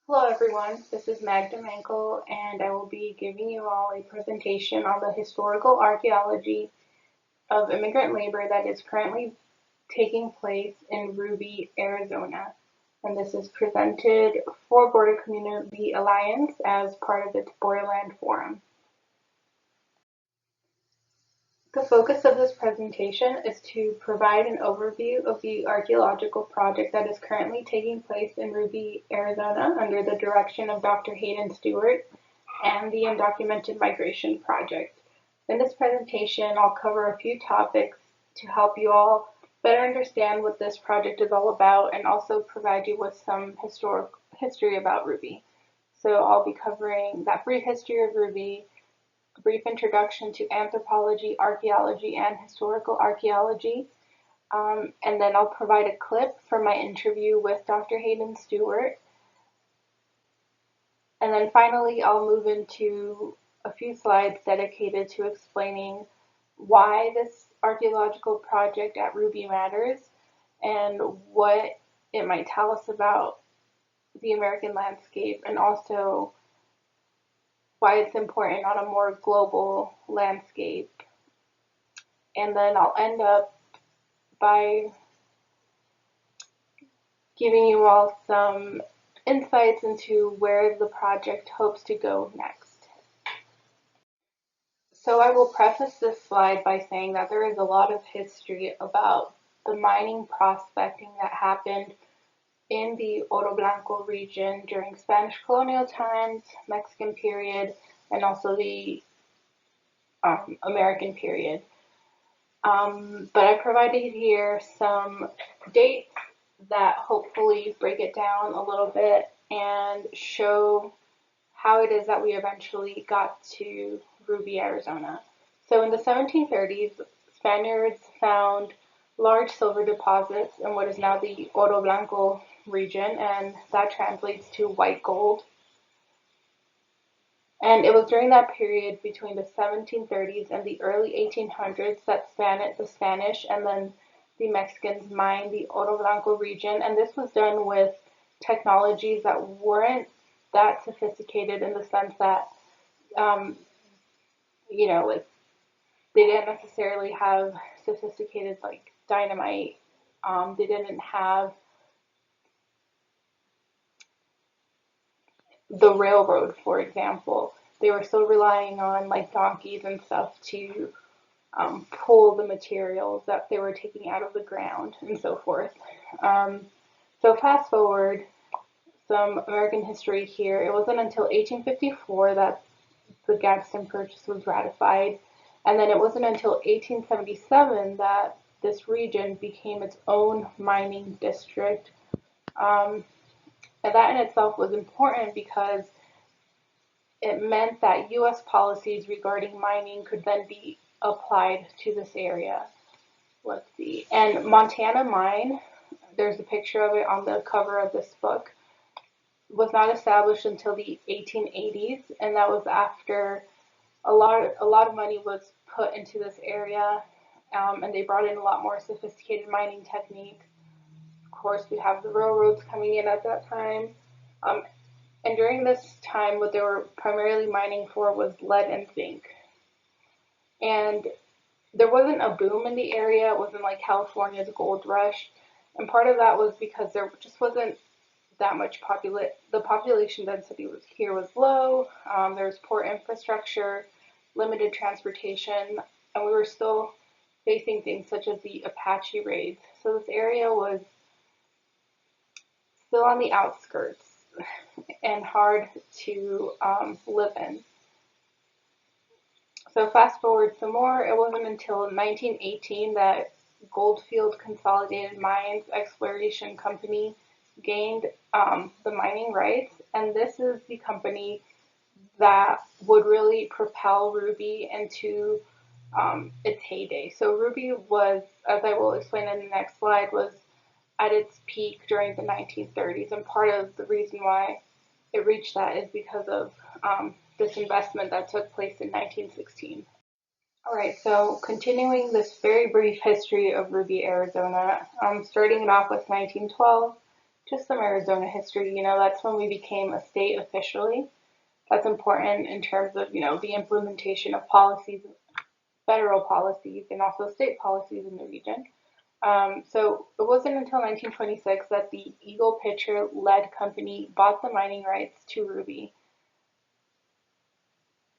Hello everyone, this is Magda Mankel and I will be giving you all a presentation on the historical archaeology of immigrant labor that is currently taking place in Ruby, Arizona. And this is presented for Border Community Alliance as part of its Borderland Forum. The focus of this presentation is to provide an overview of the archaeological project that is currently taking place in Ruby, Arizona under the direction of Dr. Haeden Stewart and the Undocumented Migration Project. In this presentation, I'll cover a few topics to help you all better understand what this project is all about and also provide you with some history about Ruby. So I'll be covering that brief history of Ruby, a brief introduction to anthropology, archaeology, and historical archaeology. And then I'll provide a clip from my interview with Dr. Haeden Stewart. And then finally, I'll move into a few slides dedicated to explaining why this archaeological project at Ruby matters and what it might tell us about the American landscape and also why it's important on a more global landscape. And then I'll end up by giving you all some insights into where the project hopes to go next. So I will preface this slide by saying that there is a lot of history about the mining prospecting that happened in the Oro Blanco region during Spanish colonial times, Mexican period, and also the American period. But I provided here some dates that hopefully break it down a little bit and show how it is that we eventually got to Ruby, Arizona. So in the 1730s, Spaniards found large silver deposits in what is now the Oro Blanco region, and that translates to white gold. And it was during that period between the 1730s and the early 1800s that the Spanish and then the Mexicans mined the Oro Blanco region, and this was done with technologies that weren't that sophisticated in the sense that, um, they didn't necessarily have sophisticated like dynamite. They didn't have the railroad, for example. They were still relying on like donkeys and stuff to pull the materials that they were taking out of the ground and so forth. So fast forward some American history here. It wasn't until 1854 that the Gadsden Purchase was ratified, and then it wasn't until 1877 that this region became its own mining district. And that in itself was important because it meant that U.S. policies regarding mining could then be applied to this area. Let's see. And Montana Mine, there's a picture of it on the cover of this book, was not established until the 1880s, and that was after a lot of money was put into this area, and they brought in a lot more sophisticated mining techniques. Of course, we have the railroads coming in at that time. And during this time, what they were primarily mining for was lead and zinc. And there wasn't a boom in the area. It wasn't like California's gold rush. And part of that was because there just wasn't that much the population density was low. There was poor infrastructure, limited transportation, and we were still facing things such as the Apache raids. So this area was still on the outskirts and hard to live in. So fast forward some more, it wasn't until 1918 that Goldfield Consolidated Mines Exploration Company gained the mining rights, and this is the company that would really propel Ruby into its heyday. So Ruby was, as I will explain in the next slide, was at its peak during the 1930s, and part of the reason why it reached that is because of this investment that took place in 1916. All right, so continuing this very brief history of Ruby, Arizona, starting it off with 1912, just some Arizona history. That's when we became a state officially. That's important in terms of, the implementation of policies, federal policies, and also state policies in the region. So it wasn't until 1926 that the Eagle Pitcher led company bought the mining rights to Ruby.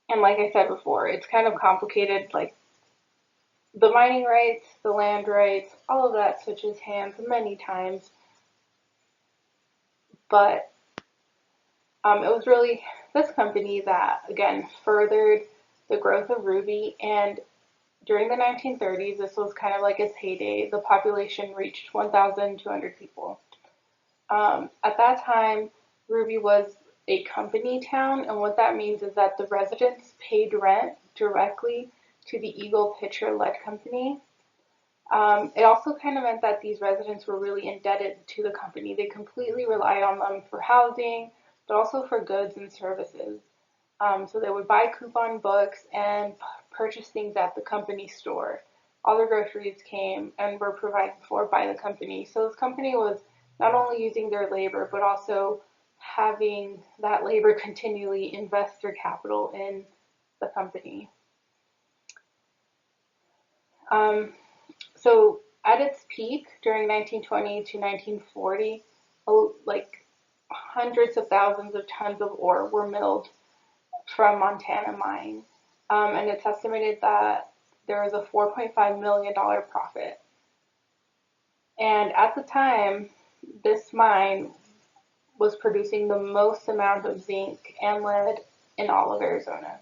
And like I said before, it's kind of complicated. Like the mining rights, the land rights, all of that switches hands many times. But it was really this company that, again, furthered the growth of Ruby. And during the 1930s, this was kind of like its heyday. The population reached 1,200 people. At that time, Ruby was a company town, and what that means is that the residents paid rent directly to the Eagle Pitcher led company. It also kind of meant that these residents were really indebted to the company. They completely relied on them for housing, but also for goods and services. So they would buy coupon books and purchase things at the company store. All the groceries came and were provided for by the company. So this company was not only using their labor, but also having that labor continually invest their capital in the company. So at its peak during 1920 to 1940, like hundreds of thousands of tons of ore were milled from Montana mine. And it's estimated that there was a $4.5 million profit. And at the time, this mine was producing the most amount of zinc and lead in all of Arizona.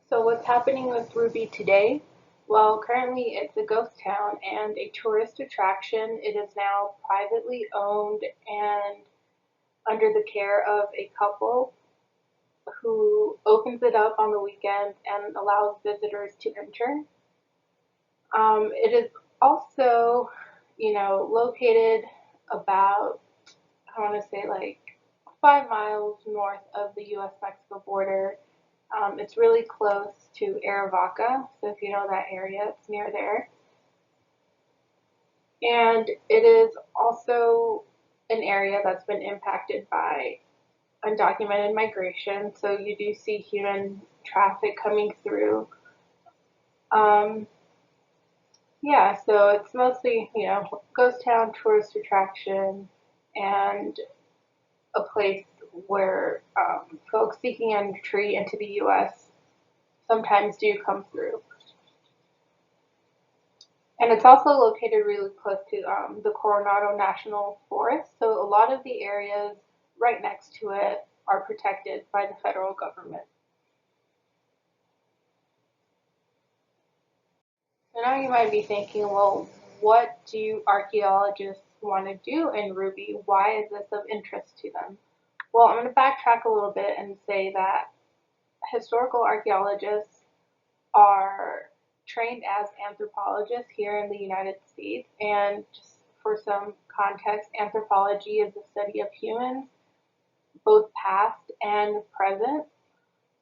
So what's happening with Ruby today? Well, currently it's a ghost town and a tourist attraction. It is now privately owned and under the care of a couple who opens it up on the weekends and allows visitors to enter. It is also, located about, I want to say like 5 miles north of the U.S.-Mexico border. It's really close to Arivaca, so if you know that area, it's near there. And it is also an area that's been impacted by undocumented migration, so you do see human traffic coming through. Yeah, so it's mostly, ghost town, tourist attraction, and a place where folks seeking entry into the U.S. sometimes do come through. And it's also located really close to the Coronado National Forest, so a lot of the areas right next to it are protected by the federal government. So now you might be thinking, well, what do archaeologists want to do in Ruby? Why is this of interest to them? Well, I'm going to backtrack a little bit and say that historical archaeologists are trained as anthropologists here in the United States. And just for some context, anthropology is the study of humans, both past and present.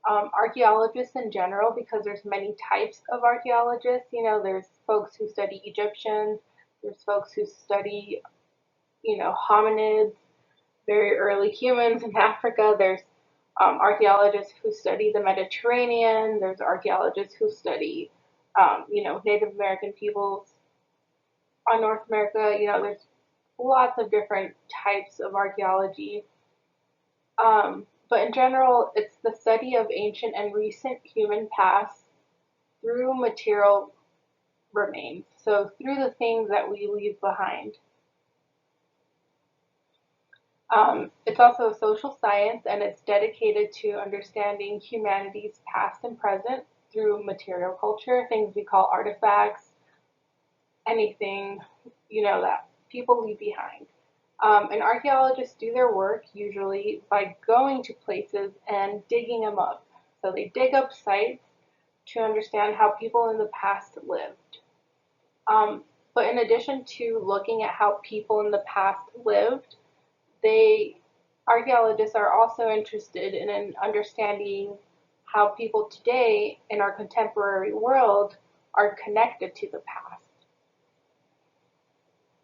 Archaeologists in general, because there's many types of archaeologists. There's folks who study Egyptians, there's folks who study, hominids, very early humans in Africa. There's archaeologists who study the Mediterranean. There's archaeologists who study, Native American peoples on North America. There's lots of different types of archaeology. But in general, it's the study of ancient and recent human past through material remains. So through the things that we leave behind. It's also a social science, and it's dedicated to understanding humanity's past and present through material culture, things we call artifacts, anything, that people leave behind. And archaeologists do their work usually by going to places and digging them up. So they dig up sites to understand how people in the past lived. But in addition to looking at how people in the past lived, archaeologists are also interested in understanding how people today in our contemporary world are connected to the past.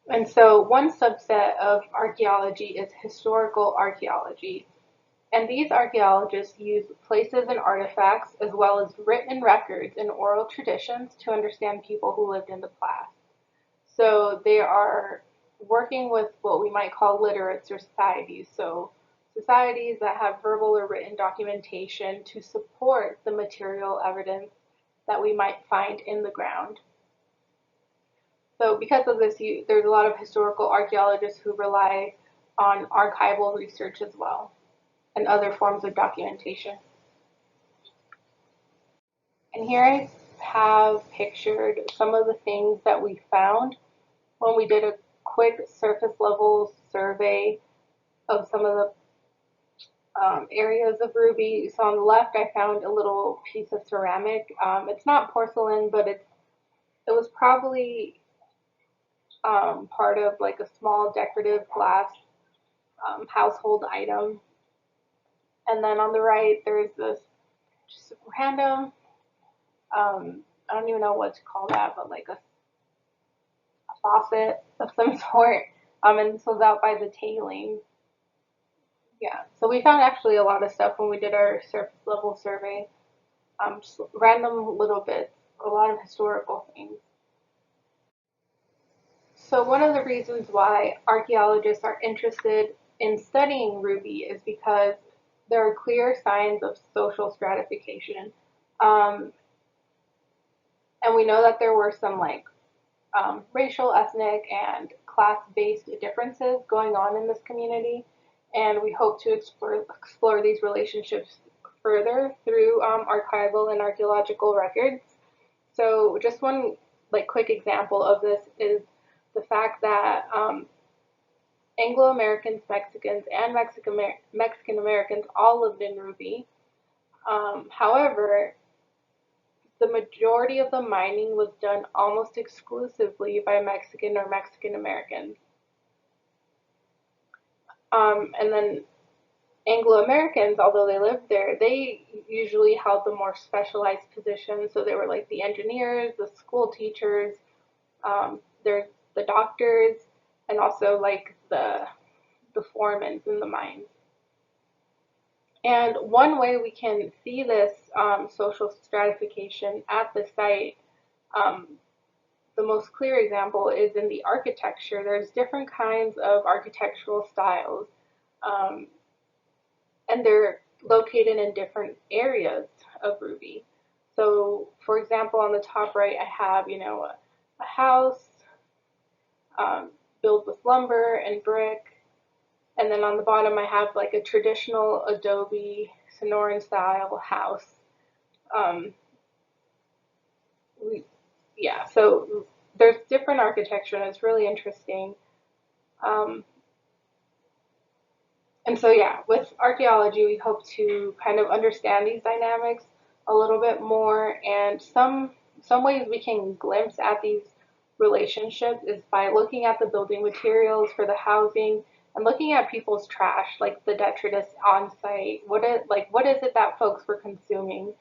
And so one subset of archaeology is historical archaeology. And these archaeologists use places and artifacts as well as written records and oral traditions to understand people who lived in the past. So they are working with what we might call literates or societies. So societies that have verbal or written documentation to support the material evidence that we might find in the ground. So because of this, there's a lot of historical archaeologists who rely on archival research as well and other forms of documentation. And here I have pictured some of the things that we found when we did a quick surface level survey of some of the areas of ruby. So on the left, I found a little piece of ceramic. It's not porcelain, but it was probably part of like a small decorative glass household item. And then on the right, there's this just random, I don't even know what to call that, but like a faucet of some sort. And this was out by the tailings. Yeah, so we found actually a lot of stuff when we did our surface level survey. Just random little bits, a lot of historical things. So one of the reasons why archaeologists are interested in studying ruby is because there are clear signs of social stratification. Um, and we know that there were some like racial, ethnic, and class-based differences going on in this community, and we hope to explore these relationships further through archival and archaeological records. So just one like quick example of this is the fact that Anglo-Americans, Mexicans, and Mexican Americans all lived in Ruby. However, the majority of the mining was done almost exclusively by Mexican or Mexican Americans. And then Anglo-Americans, although they lived there, they usually held the more specialized positions. So they were like the engineers, the school teachers, there's the doctors, and also like the foremen in the mines. And one way we can see this social stratification at the site, um, the most clear example is in the architecture. There's different kinds of architectural styles, um, and they're located in different areas of Ruby. So, for example, on the top right, I have, a house built with lumber and brick. And then on the bottom, I have like a traditional adobe Sonoran style house. Um, yeah, so there's different architecture, and it's really interesting. Um, and so, yeah, with archaeology, we hope to kind of understand these dynamics a little bit more. And some ways we can glimpse at these relationships is by looking at the building materials for the housing and looking at people's trash, like the detritus on site. What is it that folks were consuming?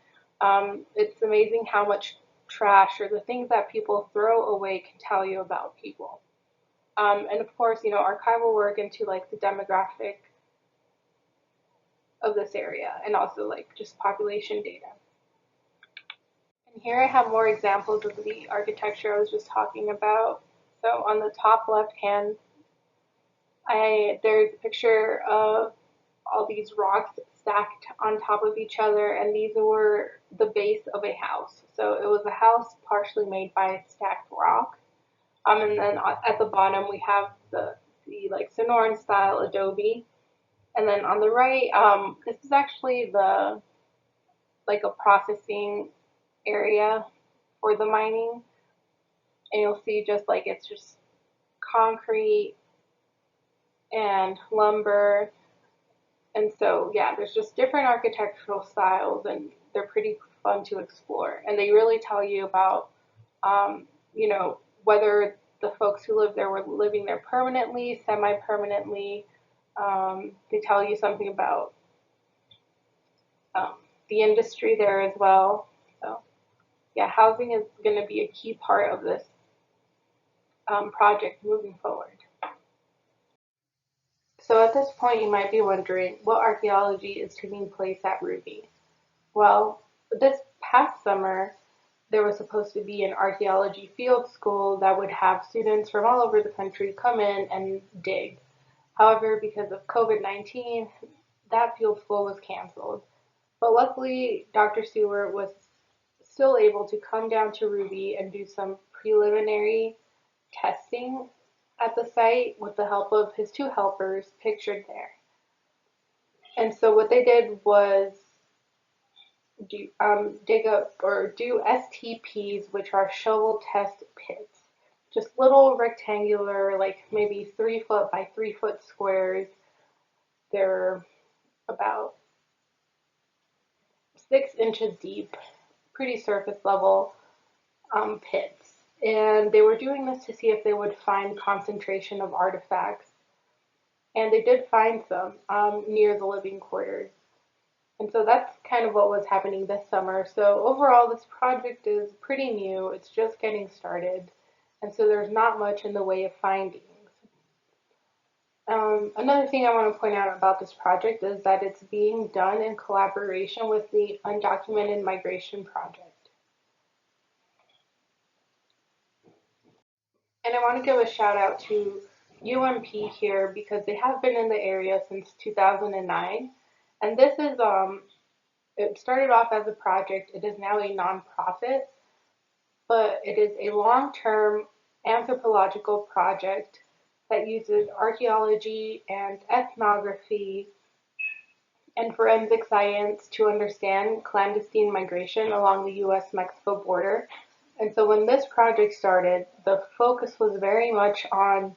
It's amazing how much trash or the things that people throw away can tell you about people. And of course, archival work into like the demographic of this area and also like just population data. And here I have more examples of the architecture I was just talking about. So on the top left hand, there's a picture of all these rocks stacked on top of each other, and these were the base of a house. So it was a house partially made by stacked rock. And then at the bottom we have the like Sonoran style adobe. And then on the right, this is actually the like a processing area for the mining, and you'll see just like it's just concrete and lumber. And so, yeah, there's just different architectural styles, and they're pretty fun to explore. And they really tell you about, whether the folks who live there were living there permanently, semi-permanently. They tell you something about the industry there as well. So, yeah, housing is going to be a key part of this project moving forward. So at this point, you might be wondering what archaeology is taking place at Ruby. Well, this past summer, there was supposed to be an archaeology field school that would have students from all over the country come in and dig. However, because of COVID-19, that field school was canceled. But luckily, Dr. Stewart was still able to come down to Ruby and do some preliminary testing at the site with the help of his two helpers pictured there. And so what they did was dig up or do STPs, which are shovel test pits. Just little rectangular, like maybe 3 foot by 3 foot squares. They're about 6 inches deep, pretty surface level pits. And they were doing this to see if they would find concentration of artifacts. And they did find some near the living quarters. And so that's kind of what was happening this summer. So overall, this project is pretty new. It's just getting started. And so there's not much in the way of findings. Another thing I want to point out about this project is that it's being done in collaboration with the Undocumented Migration Project. And I want to give a shout out to UMP here because they have been in the area since 2009. And this is it started off as a project. It is now a nonprofit, but it is a long-term anthropological project that uses archaeology and ethnography and forensic science to understand clandestine migration along the US-Mexico border. And so when this project started, the focus was very much on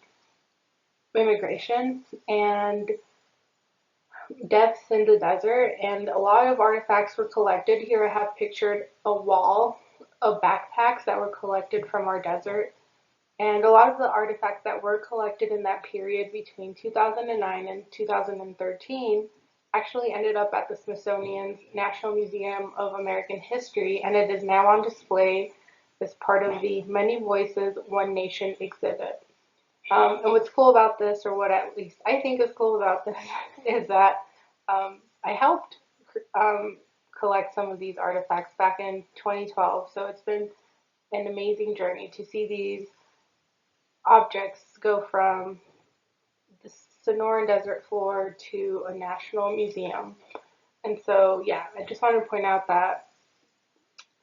immigration and deaths in the desert, and a lot of artifacts were collected. Here I have pictured a wall of backpacks that were collected from our desert. And a lot of the artifacts that were collected in that period between 2009 and 2013 actually ended up at the Smithsonian's National Museum of American History, and it is now on display as part of the Many Voices, One Nation exhibit. And what's cool about this, or what at least I think is cool about this, is that I helped collect some of these artifacts back in 2012. So it's been an amazing journey to see these objects go from the Sonoran Desert floor to a national museum. And so, yeah, I just wanted to point out that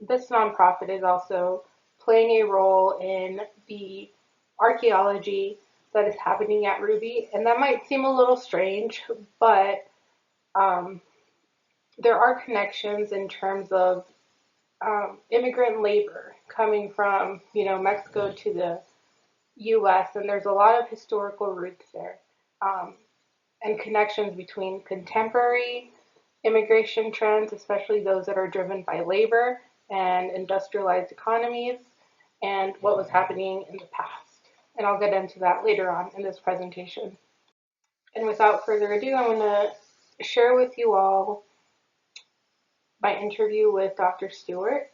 this nonprofit is also playing a role in the archaeology that is happening at Ruby. And that might seem a little strange, but there are connections in terms of immigrant labor coming from, Mexico to the U.S., and there's a lot of historical roots there, and connections between contemporary immigration trends, especially those that are driven by labor and industrialized economies, and what was happening in the past. And I'll get into that later on in this presentation. And without further ado, I'm going to share with you all my interview with Dr. Stewart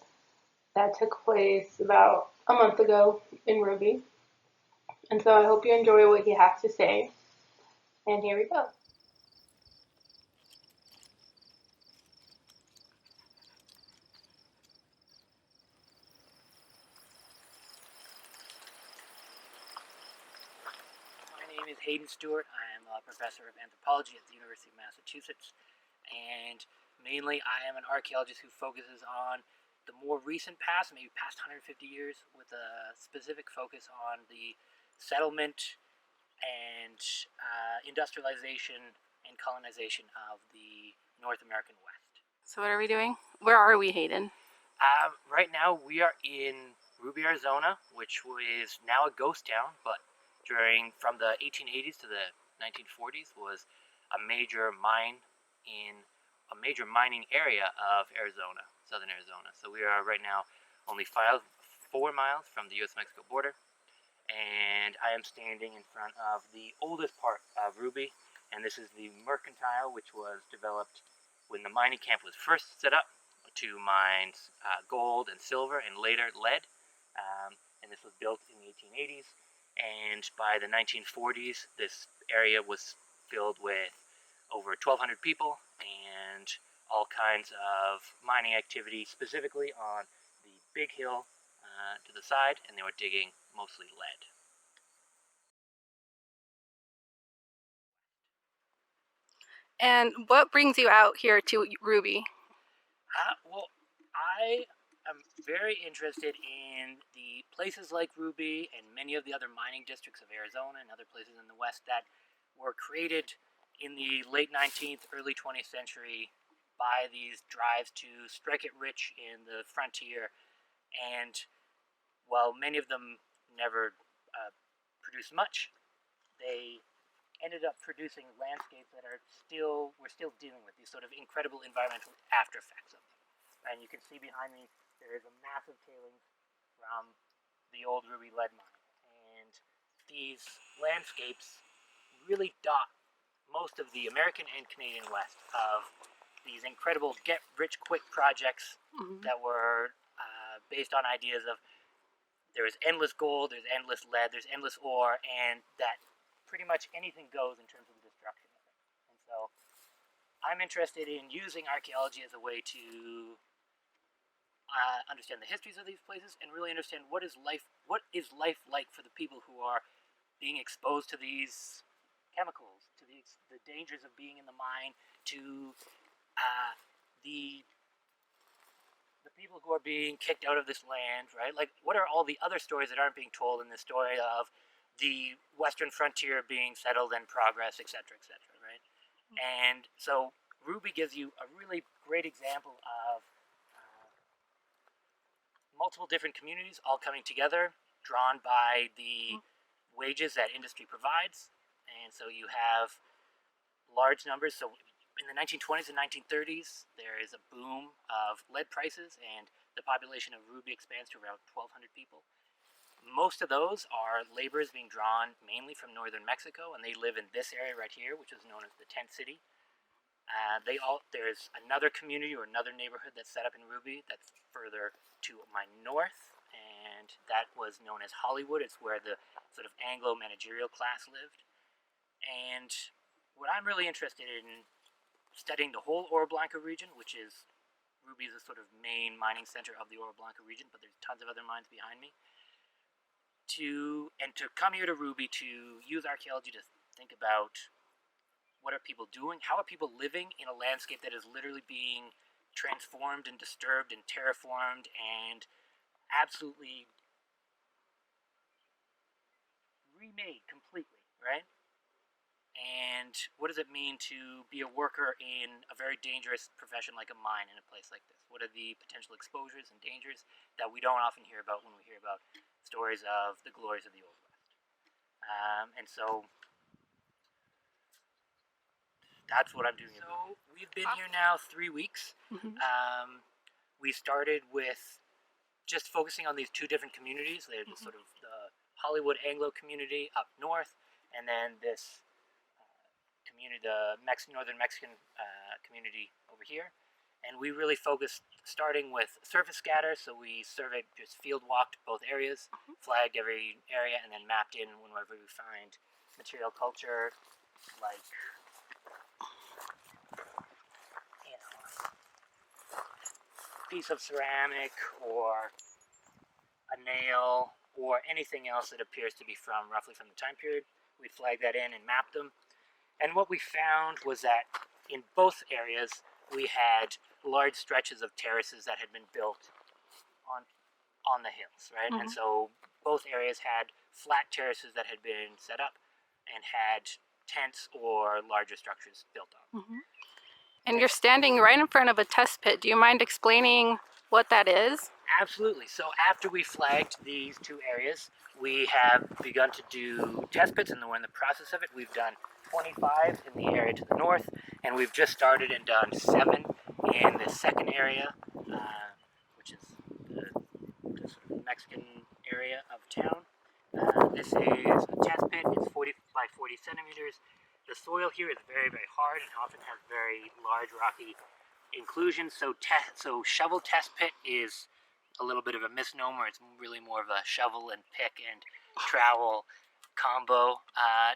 that took place about a month ago in Ruby. And so I hope you enjoy what he has to say. And here we go. My name is Haeden Stewart. I am a professor of anthropology at the University of Massachusetts, and mainly I am an archaeologist who focuses on the more recent past, maybe past 150 years, with a specific focus on the settlement and industrialization and colonization of the North American West. So what are we doing? Where are we, Haeden? Right now we are in Ruby, Arizona, which is now a ghost town, but from the 1880s to the 1940s was a major mining area of Arizona, southern Arizona. So we are right now only 4 miles from the U.S.-Mexico border, and I am standing in front of the oldest part of Ruby, and this is the mercantile, which was developed when the mining camp was first set up to mine gold and silver and later lead, and this was built in the 1880s. And by the 1940s, this area was filled with over 1,200 people and all kinds of mining activity, specifically on the big hill to the side, and they were digging mostly lead. And what brings you out here to Ruby? Well, I am very interested in the places like Ruby and many of the other mining districts of Arizona and other places in the West that were created in the late 19th, early 20th century by these drives to strike it rich in the frontier. And while many of them never produced much, they ended up producing landscapes that we're still dealing with these sort of incredible environmental after effects of them. And you can see behind me there is a massive tailings from the old Ruby lead mine. And these landscapes really dot most of the American and Canadian West of these incredible get-rich-quick projects that were based on ideas of there is endless gold, there's endless lead, there's endless ore, and that pretty much anything goes in terms of the destruction of it. And so I'm interested in using archaeology as a way to understand the histories of these places and really understand what is life like for the people who are being exposed to these chemicals, to the dangers of being in the mine, to the people who are being kicked out of this land, right? Like, what are all the other stories that aren't being told in this story of the Western frontier being settled and progress, etc., right? And so Ruby gives you a really great example of multiple different communities all coming together, drawn by the wages that industry provides. And so you have large numbers. So in the 1920s and 1930s, there is a boom of lead prices, and the population of Ruby expands to around 1,200 people. Most of those are laborers being drawn mainly from northern Mexico, and they live in this area right here, which is known as the Tent City. There's another community or another neighborhood that's set up in Ruby that's further to my north, and that was known as Hollywood. It's where the sort of Anglo managerial class lived. And what I'm really interested in studying the whole Oro Blanco region, which is Ruby is the sort of main mining center of the Oro Blanco region, but there's tons of other mines behind me. To come here to Ruby to use archaeology to think about what are people doing, how are people living in a landscape that is literally being transformed and disturbed and terraformed and absolutely remade completely, right? And what does it mean to be a worker in a very dangerous profession like a mine in a place like this? What are the potential exposures and dangers that we don't often hear about when we hear about stories of the glories of the Old West? And so that's what I'm doing. So we've been here now 3 weeks. We started with just focusing on these two different communities. There's sort of the Hollywood Anglo community up north, and then this community, the northern Mexican community over here. And we really focused starting with surface scatter, so we surveyed, just field walked both areas, flagged every area, and then mapped in whenever we find material culture, like piece of ceramic or a nail or anything else that appears to be roughly from the time period. We'd flag that in and map them. And what we found was that in both areas we had large stretches of terraces that had been built on the hills, right? And so both areas had flat terraces that had been set up and had tents or larger structures built on. And you're standing right in front of a test pit. Do you mind explaining what that is? Absolutely. So after we flagged these two areas, we have begun to do test pits, and we're in the process of it. We've done 25 in the area to the north, and we've just started and done 7 in the second area, which is the sort of Mexican area of town. This is a test pit. It's 40 by 40 centimeters. The soil here is very, very hard and often has very large rocky inclusions. So shovel test pit is a little bit of a misnomer. It's really more of a shovel and pick and trowel combo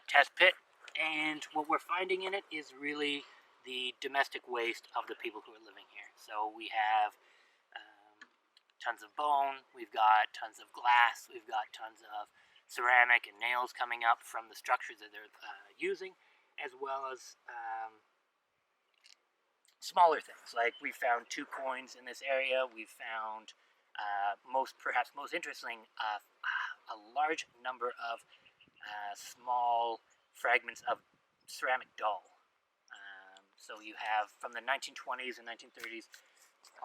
test pit, and what we're finding in it is really the domestic waste of the people who are living here. So we have tons of bone, we've got tons of glass, we've got tons of ceramic and nails coming up from the structures that they're using, as well as smaller things. Like we found 2 coins in this area. We found perhaps most interesting, a large number of small fragments of ceramic doll. So you have from the 1920s and 1930s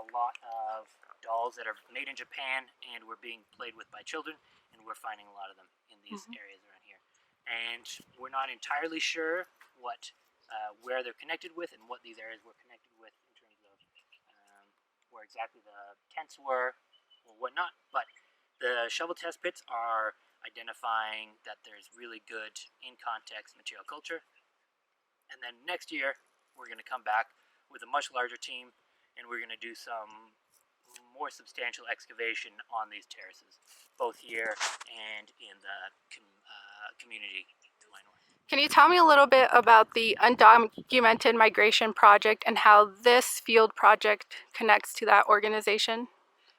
a lot of dolls that are made in Japan and were being played with by children, and we're finding a lot of them in these areas around here. And we're not entirely sure where they're connected with and what these areas were connected with in terms of where exactly the tents were or whatnot. But the shovel test pits are identifying that there's really good in-context material culture. And then next year, we're going to come back with a much larger team, and we're going to do some more substantial excavation on these terraces, both here and in the community to my north. Can you tell me a little bit about the Undocumented Migration Project and how this field project connects to that organization?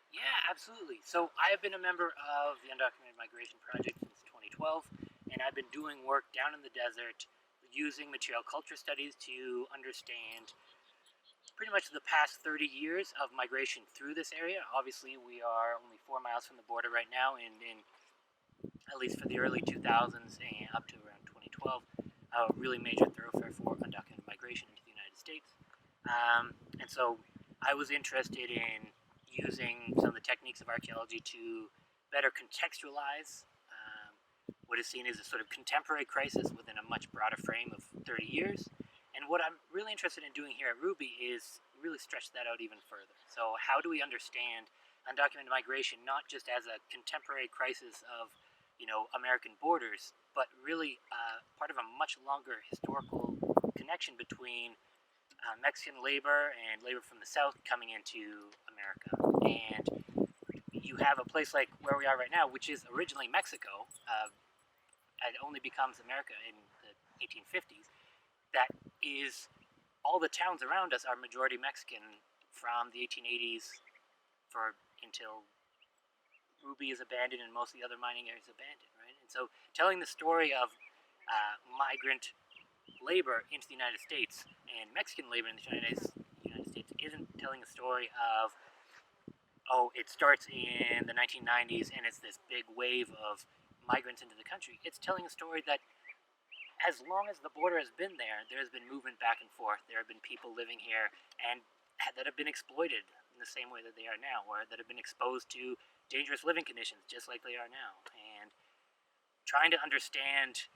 Yeah, absolutely. So I have been a member of the Undocumented Migration Project since 2012, and I've been doing work down in the desert using material culture studies to understand pretty much the past 30 years of migration through this area. Obviously, we are only 4 miles from the border right now, and at least for the early 2000s and up to around 2012, a really major thoroughfare for undocumented migration into the United States. And so I was interested in using some of the techniques of archaeology to better contextualize what is seen as a sort of contemporary crisis within a much broader frame of 30 years. And what I'm really interested in doing here at Ruby is really stretch that out even further. So how do we understand undocumented migration not just as a contemporary crisis of American borders, but really part of a much longer historical connection between Mexican labor and labor from the South coming into America. And you have a place like where we are right now, which is originally Mexico, it only becomes America in the 1850s, that is, all the towns around us are majority Mexican from the 1880s until Ruby is abandoned and most of the other mining areas abandoned, right? And so telling the story of migrant labor into the United States and Mexican labor in the United States isn't telling a story of, it starts in the 1990s and it's this big wave of migrants into the country. It's telling a story that as long as the border has been there, there has been movement back and forth. There have been people living here and that have been exploited in the same way that they are now, or that have been exposed to dangerous living conditions just like they are now. And trying to understand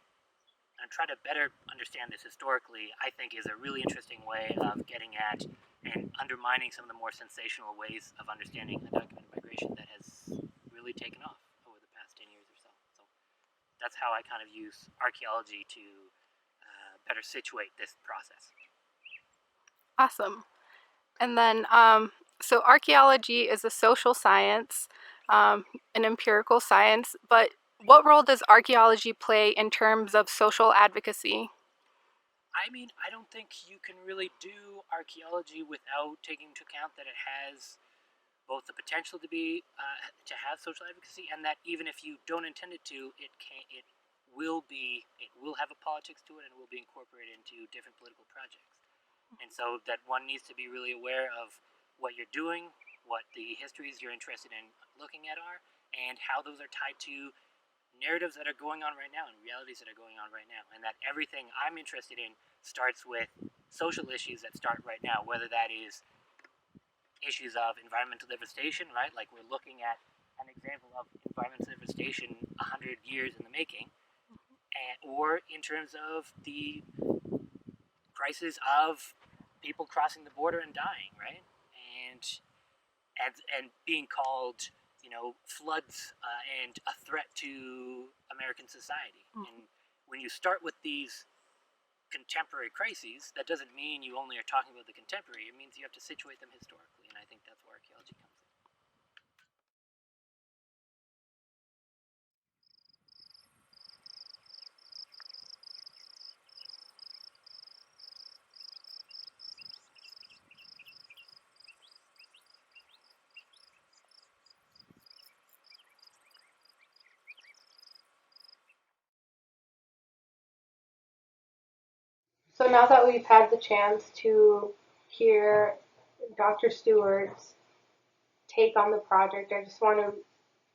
and try to better understand this historically, I think, is a really interesting way of getting at and undermining some of the more sensational ways of understanding undocumented migration that has really taken off over the past 10 years or so. So that's how I kind of use archaeology to better situate this process. Awesome. And then, so archaeology is a social science, an empirical science, but what role does archaeology play in terms of social advocacy? I mean, I don't think you can really do archaeology without taking into account that it has both the potential to to have social advocacy, and that even if you don't intend it to, it will have a politics to it, and will be incorporated into different political projects. And so that one needs to be really aware of what you're doing, what the histories you're interested in looking at are, and how those are tied to narratives that are going on right now and realities that are going on right now. And that everything I'm interested in starts with social issues that start right now, whether that is issues of environmental devastation, right? Like we're looking at an example of environmental devastation 100 years in the making, or in terms of the crisis of people crossing the border and dying, right? And being called, floods and a threat to American society. And when you start with these contemporary crises, that doesn't mean you only are talking about the contemporary. It means you have to situate them historically, and I think that's where archaeology comes in. So now that we've had the chance to hear Dr. Stewart's take on the project, I just want to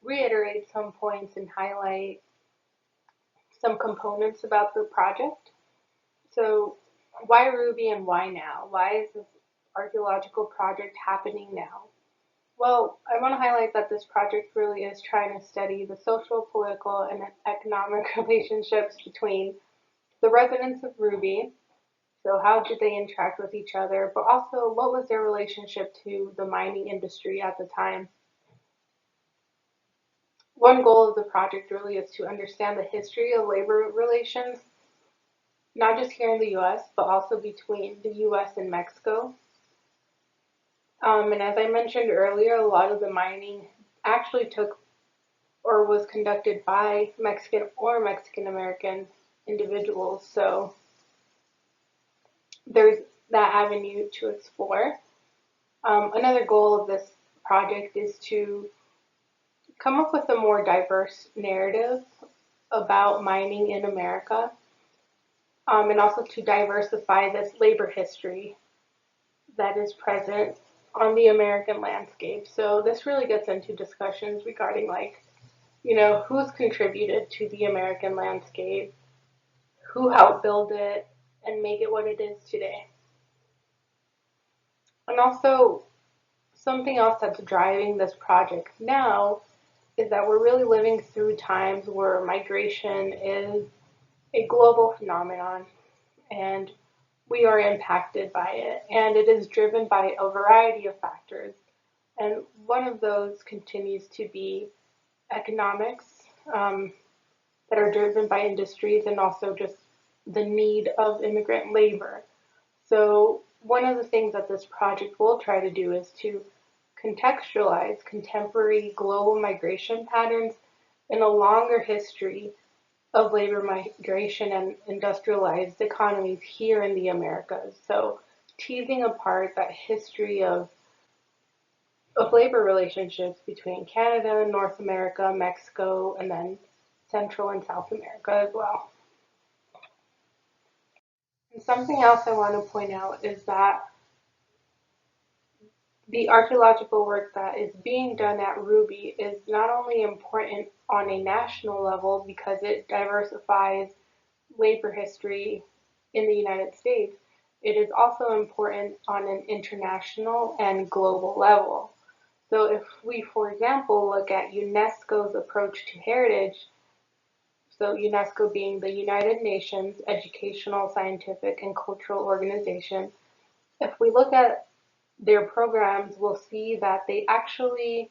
reiterate some points and highlight some components about the project. So why Ruby and why now? Why is this archaeological project happening now? Well, I want to highlight that this project really is trying to study the social, political, and economic relationships between the residents of Ruby. So how did they interact with each other, but also what was their relationship to the mining industry at the time? One goal of the project really is to understand the history of labor relations, not just here in the US, but also between the US and Mexico. And as I mentioned earlier, a lot of the mining actually took or was conducted by Mexican or Mexican American individuals. So there's that avenue to explore. Another goal of this project is to come up with a more diverse narrative about mining in America, and also to diversify this labor history that is present on the American landscape. So this really gets into discussions regarding who's contributed to the American landscape, who helped build it and make it what it is today. And also something else that's driving this project now is that we're really living through times where migration is a global phenomenon and we are impacted by it, and it is driven by a variety of factors. And one of those continues to be economics, that are driven by industries and also just the need of immigrant labor. So one of the things that this project will try to do is to contextualize contemporary global migration patterns in a longer history of labor migration and industrialized economies here in the Americas. So teasing apart that history of labor relationships between Canada, North America, Mexico, and then Central and South America as well. And something else I want to point out is that the archaeological work that is being done at Ruby is not only important on a national level because it diversifies labor history in the United States, it is also important on an international and global level. So if we, for example, look at UNESCO's approach to heritage, so UNESCO being the United Nations Educational, Scientific, and Cultural Organization, if we look at their programs, we'll see that they actually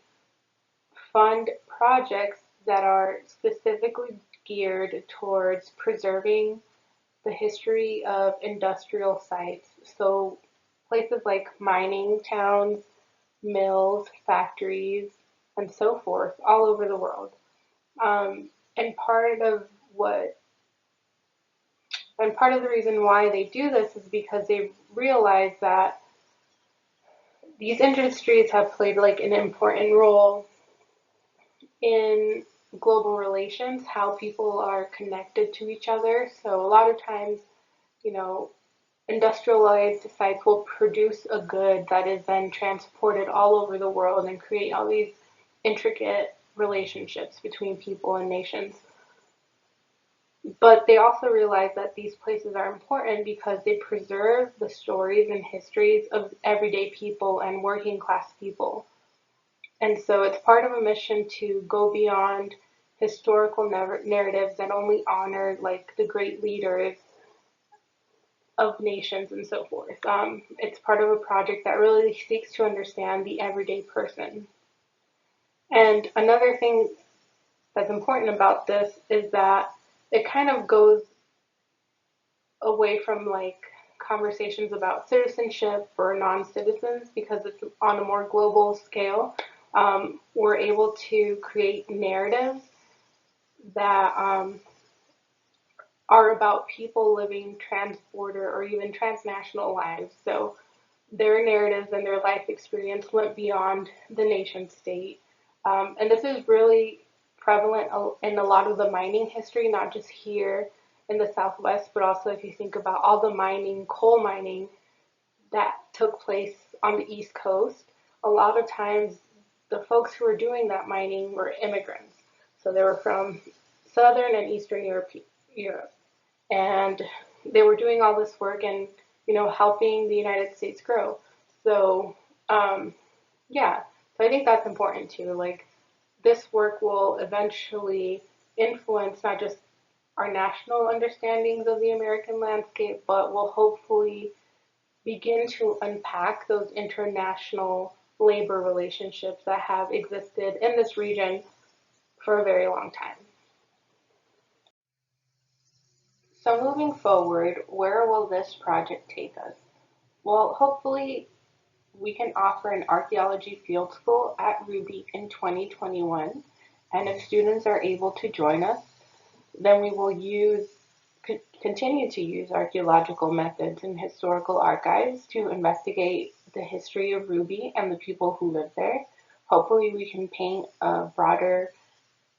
fund projects that are specifically geared towards preserving the history of industrial sites. So places like mining towns, mills, factories, and so forth, all over the world. And part of the reason why they do this is because they realize that these industries have played like an important role in global relations, how people are connected to each other. So a lot of times, you know, industrialized sites will produce a good that is then transported all over the world and create all these intricate relationships between people and nations. But they also realize that these places are important because they preserve the stories and histories of everyday people and working class people. And so it's part of a mission to go beyond historical narratives that only honor like the great leaders of nations and so forth. It's part of a project that really seeks to understand the everyday person. And another thing that's important about this is that it kind of goes away from like conversations about citizenship for non-citizens because it's on a more global scale. We're able to create narratives that are about people living trans-border or even transnational lives. So their narratives and their life experience went beyond the nation state. And this is really prevalent in a lot of the mining history, not just here in the Southwest, but also if you think about all the mining, coal mining that took place on the East Coast, a lot of times the folks who were doing that mining were immigrants. So they were from Southern and Eastern Europe. And they were doing all this work and, helping the United States grow. So, yeah, so I think that's important too. Like, this work will eventually influence not just our national understandings of the American landscape, but will hopefully begin to unpack those international labor relationships that have existed in this region for a very long time. So moving forward, where will this project take us? Well, hopefully we can offer an archaeology field school at Ruby in 2021. And if students are able to join us, then we will continue to use archaeological methods and historical archives to investigate the history of Ruby and the people who live there. Hopefully we can paint a broader,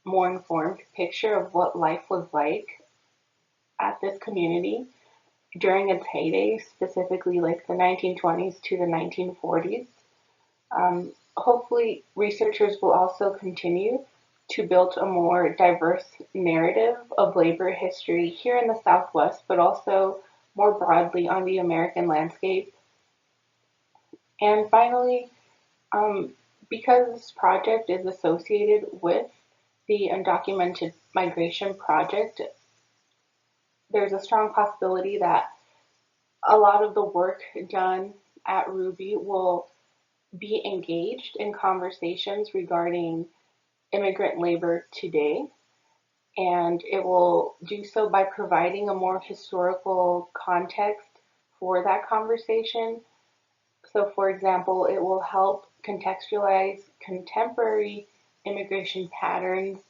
more informed picture of what life was like at this community during its heyday, specifically like the 1920s to the 1940s. Hopefully, researchers will also continue to build a more diverse narrative of labor history here in the Southwest, but also more broadly on the American landscape. And finally, because this project is associated with the Undocumented Migration Project, there's a strong possibility that a lot of the work done at Ruby will be engaged in conversations regarding immigrant labor today, and it will do so by providing a more historical context for that conversation. So, for example, it will help contextualize contemporary immigration patterns,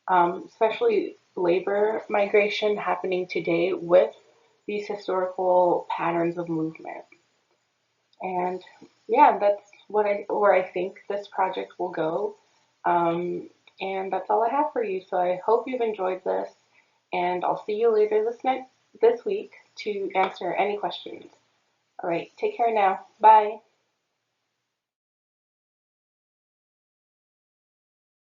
especially labor migration happening today with these historical patterns of movement. And yeah, that's where I think this project will go. And that's all I have for you. So I hope you've enjoyed this, and I'll see you later this week to answer any questions. All right, take care now. Bye.